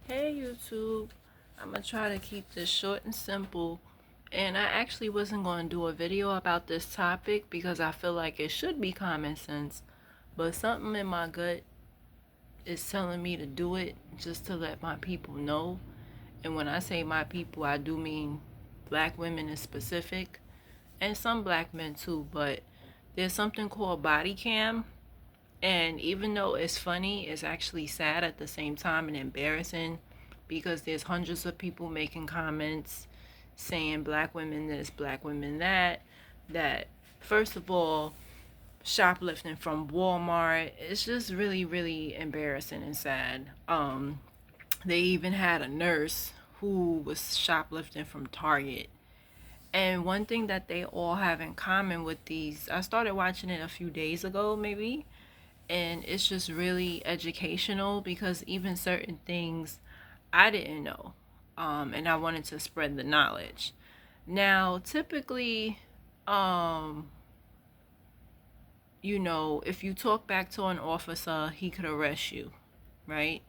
Hey YouTube, I'm gonna try to keep this short and simple. And I actually wasn't going to do a video about this topic because I feel like it should be common sense, but something in my gut is telling me to do it just to let my people know. And when I say my people, I do mean black women in specific and some black men too, but there's something called body cam. And even though it's funny, it's actually sad at the same time and embarrassing because there's hundreds of people making comments saying black women this, black women that. That, first of all, shoplifting from Walmart. It's just really, really embarrassing and sad. They even had a nurse who was shoplifting from Target. And one thing that they all have in common with these, I started watching it a few days ago, maybe, and it's just really educational because even certain things I didn't know, and I wanted to spread the knowledge. Now, typically, um, if you talk back to an officer, he could arrest you, right?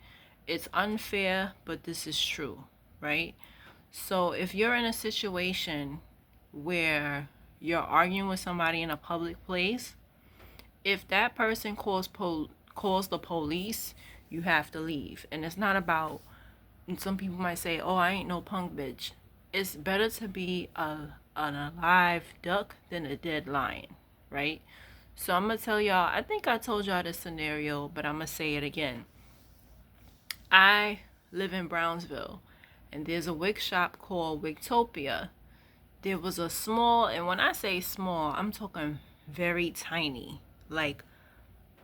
It's unfair, but this is true, right? So if you're in a situation where you're arguing with somebody in a public place, if that person calls the police, you have to leave. And it's not about, and some people might say, "Oh, I ain't no punk bitch." It's better to be an alive duck than a dead lion, right? So I'm gonna tell y'all. I think I told y'all this scenario, but I'm gonna say it again. I live in Brownsville, and there's a wig shop called Wigtopia. There was a small, and when I say small, I'm talking very tiny, like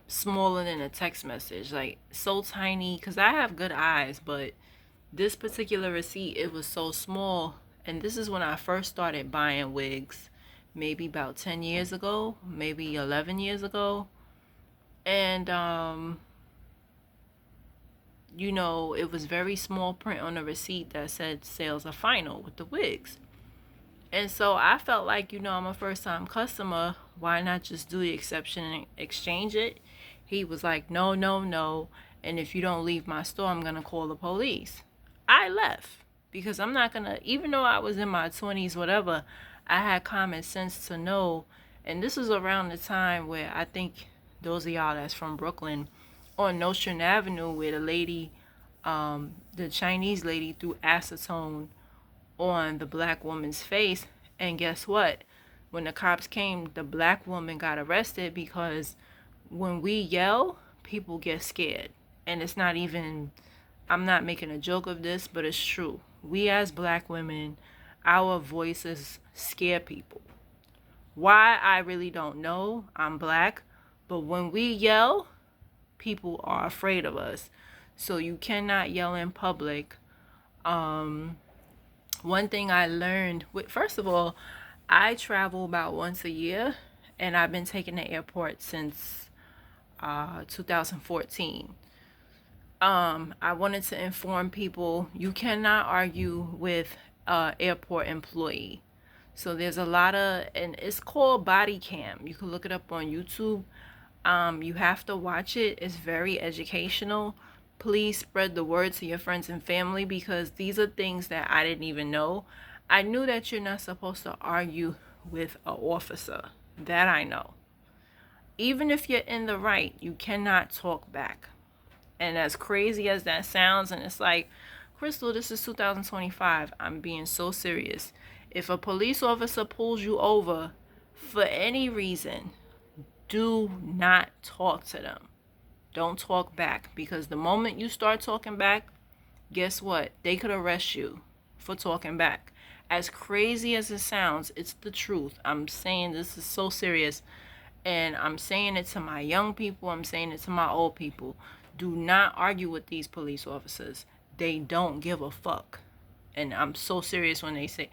smaller than a text message, like so tiny, because I have good eyes, but this particular receipt, it was so small. And this is when I first started buying wigs, maybe about 10 years ago, maybe 11 years ago. And it was very small print on the receipt that said sales are final with the wigs. And so I felt like, I'm a first time customer. Why not just do the exception and exchange it? He was like, no, no, no. And if you don't leave my store, I'm going to call the police. I left because I'm not going to, even though I was in my 20s, whatever, I had common sense to know. And this was around the time where I think those of y'all that's from Brooklyn, on Nostrand Avenue, where the lady, the Chinese lady, threw acetone on the black woman's face. And guess what? When the cops came, the black woman got arrested because when we yell, people get scared. And it's not even, I'm not making a joke of this, but it's true. We as black women, our voices scare people. Why, I really don't know. I'm black. But when we yell, people are afraid of us. So you cannot yell in public. One thing I learned, first of all, I travel about once a year, and I've been taking the airport since 2014. I wanted to inform people you cannot argue with an airport employee. So there's a lot of, and it's called body cam. You can look it up on YouTube. You have to watch it. It's very educational. Please spread the word to your friends and family because these are things that I didn't even know. I knew that you're not supposed to argue with an officer. That I know. Even if you're in the right, you cannot talk back. And as crazy as that sounds, and it's like, Crystal, this is 2025. I'm being so serious. If a police officer pulls you over for any reason, do not talk to them. Don't talk back because the moment you start talking back, guess what? They could arrest you for talking back. As crazy as it sounds, it's the truth. I'm saying this is so serious. And I'm saying it to my young people. I'm saying it to my old people. Do not argue with these police officers. They don't give a fuck. And I'm so serious when they say,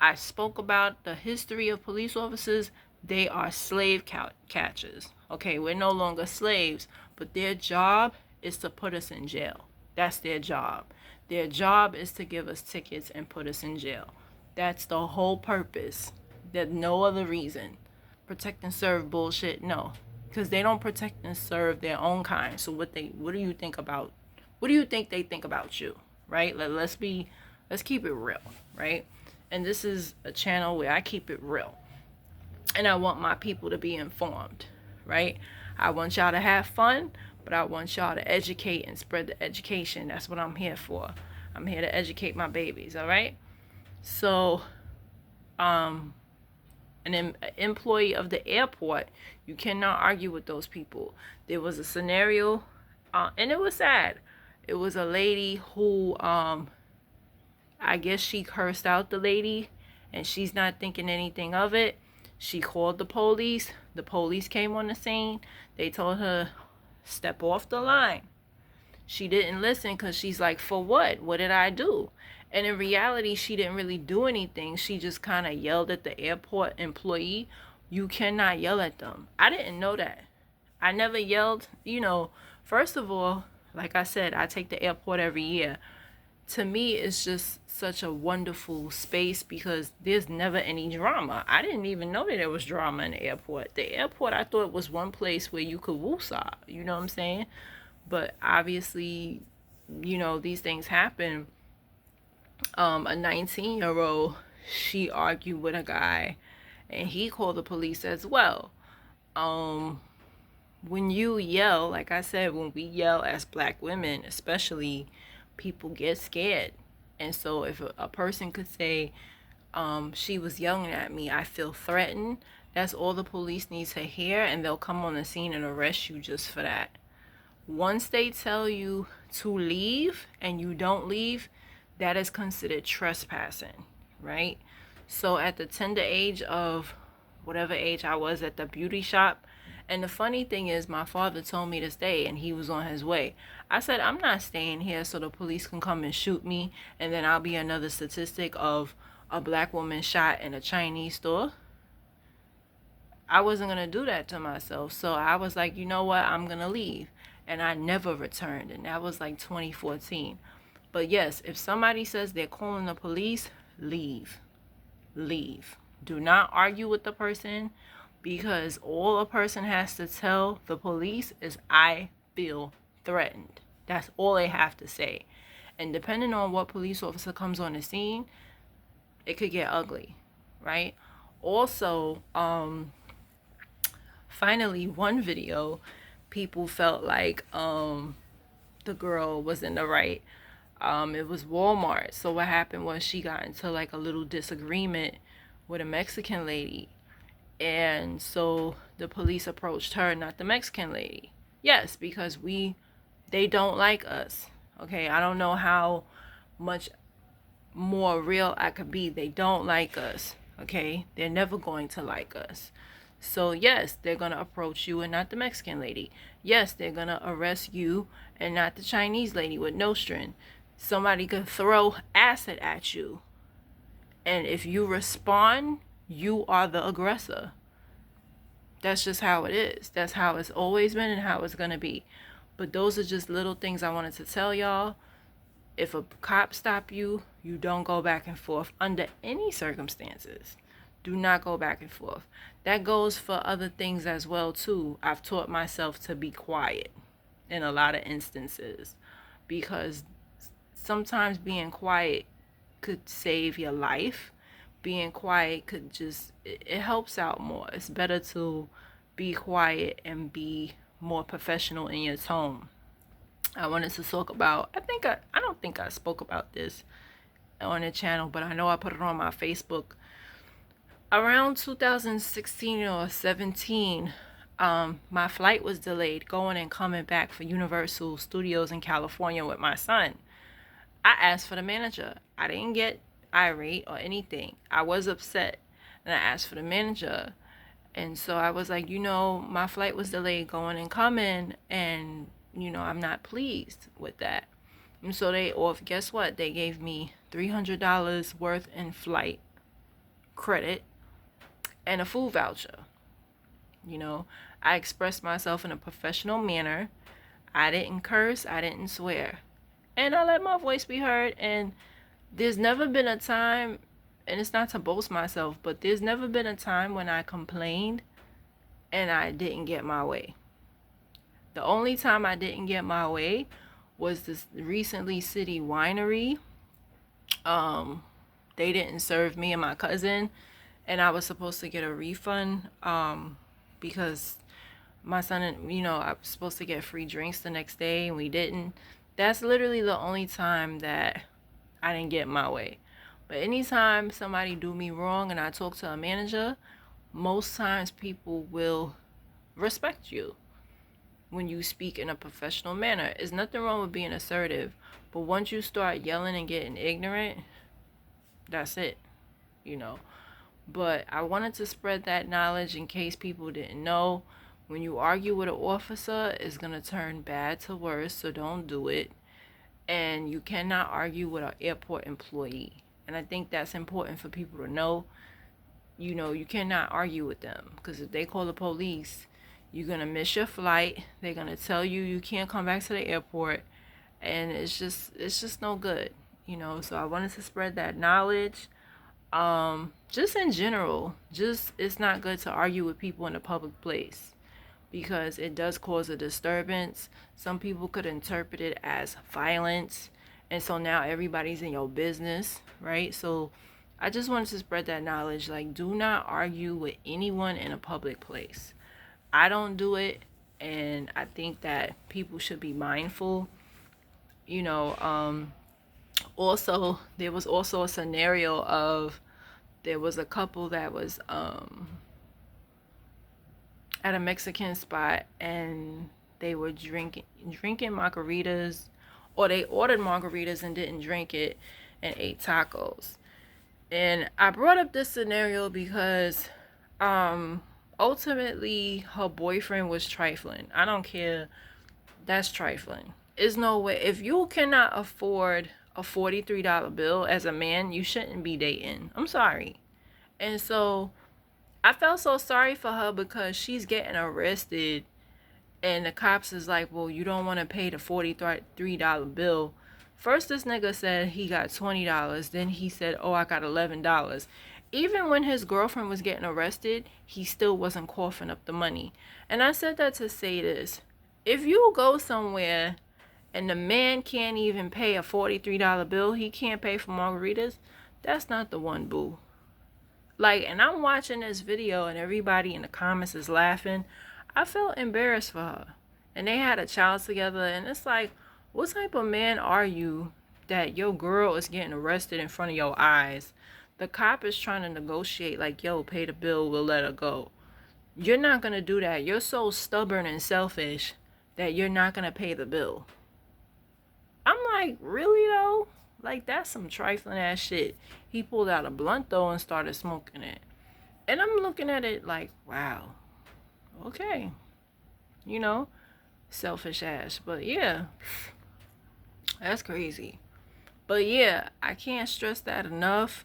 I spoke about the history of police officers. They are slave catchers. Okay, we're no longer slaves, but their job is to put us in jail. That's their job. Their job is to give us tickets and put us in jail. That's the whole purpose. There's no other reason. Protect and serve bullshit? No, because they don't protect and serve their own kind. So what do you think about What do you think they think about you, right? Let's keep it real, right? And this is a channel where I keep it real. And I want my people to be informed, right? I want y'all to have fun, but I want y'all to educate and spread the education. That's what I'm here for. I'm here to educate my babies, all right? So, an employee of the airport, you cannot argue with those people. There was a scenario, and it was sad. It was a lady who, I guess she cursed out the lady, and she's not thinking anything of it. She called the police. The police came on the scene. They told her, step off the line. She didn't listen because she's like, for what? What did I do? And in reality, she didn't really do anything. She just kind of yelled at the airport employee. You cannot yell at them. I didn't know that. I never yelled. First of all, like I said, I take the airport every year. To me, it's just such a wonderful space because there's never any drama. I didn't even know that there was drama in the airport. The airport, I thought, was one place where you could woosah. You know what I'm saying? But obviously, these things happen. A 19-year-old, she argued with a guy, and he called the police as well. When you yell, like I said, when we yell as black women, especially, people get scared. And so if a person could say, she was yelling at me, I feel threatened, that's all the police need to hear, and they'll come on the scene and arrest you just for that. Once they tell you to leave and you don't leave, that is considered trespassing, right? So at the tender age of whatever age I was at the beauty shop, and the funny thing is, my father told me to stay and he was on his way. I said, I'm not staying here so the police can come and shoot me and then I'll be another statistic of a black woman shot in a Chinese store. I wasn't going to do that to myself. So I was like, you know what? I'm going to leave. And I never returned. And that was like 2014. But yes, if somebody says they're calling the police, leave. Leave. Do not argue with the person, because all a person has to tell the police is, I feel threatened. That's all they have to say. And depending on what police officer comes on the scene, it could get ugly, right? Also, finally, one video, people felt like the girl was in the right. It was Walmart. So what happened was she got into like a little disagreement with a Mexican lady. And so the police approached her, not the Mexican lady. Yes, because they don't like us. Okay, I don't know how much more real I could be. They don't like us. Okay, they're never going to like us. So yes, they're going to approach you and not the Mexican lady. Yes, they're going to arrest you and not the Chinese lady with no string. Somebody could throw acid at you. And if you respond, you are the aggressor. That's just how it is. That's how it's always been and how it's going to be. But those are just little things I wanted to tell y'all. If a cop stop you, you don't go back and forth under any circumstances. Do not go back and forth. That goes for other things as well too. I've taught myself to be quiet in a lot of instances, because sometimes being quiet could save your life. Being quiet could just, it helps out more. It's better to be quiet and be more professional in your tone. I wanted to talk about, I don't think I spoke about this on the channel, but I know I put it on my Facebook. Around 2016 or 17, my flight was delayed going and coming back for Universal Studios in California with my son. I asked for the manager. I didn't get irate or anything. I was upset, and I asked for the manager. And so I was like, my flight was delayed going and coming, and I'm not pleased with that. And so guess what? They gave me $300 worth in flight credit and a food voucher. I expressed myself in a professional manner. I didn't curse. I didn't swear. And I let my voice be heard. And there's never been a time, and it's not to boast myself, but there's never been a time when I complained and I didn't get my way. The only time I didn't get my way was this recently City Winery. They didn't serve me and my cousin, and I was supposed to get a refund because my son and I was supposed to get free drinks the next day and we didn't. That's literally the only time that I didn't get my way. But anytime somebody do me wrong and I talk to a manager, most times people will respect you when you speak in a professional manner. There's nothing wrong with being assertive, but once you start yelling and getting ignorant, that's it, you know. But I wanted to spread that knowledge in case people didn't know. When you argue with an officer, it's going to turn bad to worse, so don't do it. And you cannot argue with an airport employee. And I think that's important for people to know. You cannot argue with them, because if they call the police, you're going to miss your flight. They're going to tell you you can't come back to the airport, and it's just no good, So I wanted to spread that knowledge. Just in general, it's not good to argue with people in a public place, because it does cause a disturbance. Some people could interpret it as violence, and so now everybody's in your business, right? So I just wanted to spread that knowledge. Like, do not argue with anyone in a public place. I don't do it, and I think that people should be mindful. Also, there was also a scenario of, there was a couple that was at a Mexican spot, and they were drinking margaritas, or they ordered margaritas and didn't drink it and ate tacos. And I brought up this scenario because ultimately her boyfriend was trifling. I don't care. That's trifling. There's no way. If you cannot afford a $43 bill as a man, you shouldn't be dating. I'm sorry. And so I felt so sorry for her, because she's getting arrested and the cops is like, well, you don't want to pay the $43 bill. First, this nigga said he got $20. Then he said, oh, I got $11. Even when his girlfriend was getting arrested, he still wasn't coughing up the money. And I said that to say this. If you go somewhere and the man can't even pay a $43 bill, he can't pay for margaritas, that's not the one, boo. Like, and I'm watching this video and everybody in the comments is laughing. I felt embarrassed for her. And they had a child together, and it's like, what type of man are you that your girl is getting arrested in front of your eyes? The cop is trying to negotiate, like, yo, pay the bill, we'll let her go. You're not going to do that. You're so stubborn and selfish that you're not going to pay the bill. I'm like, really though? Like, that's some trifling ass shit. He pulled out a blunt though and started smoking it. And I'm looking at it like, wow. Okay. Selfish ass. But yeah, that's crazy. But yeah, I can't stress that enough.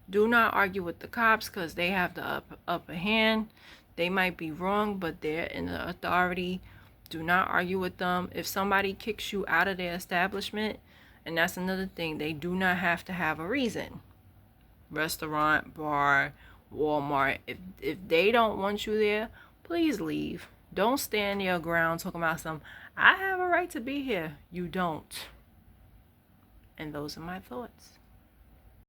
Do not argue with the cops, because they have the upper hand. They might be wrong, but they're in the authority. Do not argue with them. If somebody kicks you out of their establishment, and that's another thing, they do not have to have a reason. Restaurant, bar, Walmart, if they don't want you there, please leave. Don't stand your ground talking about I have a right to be here. You don't. And those are my thoughts.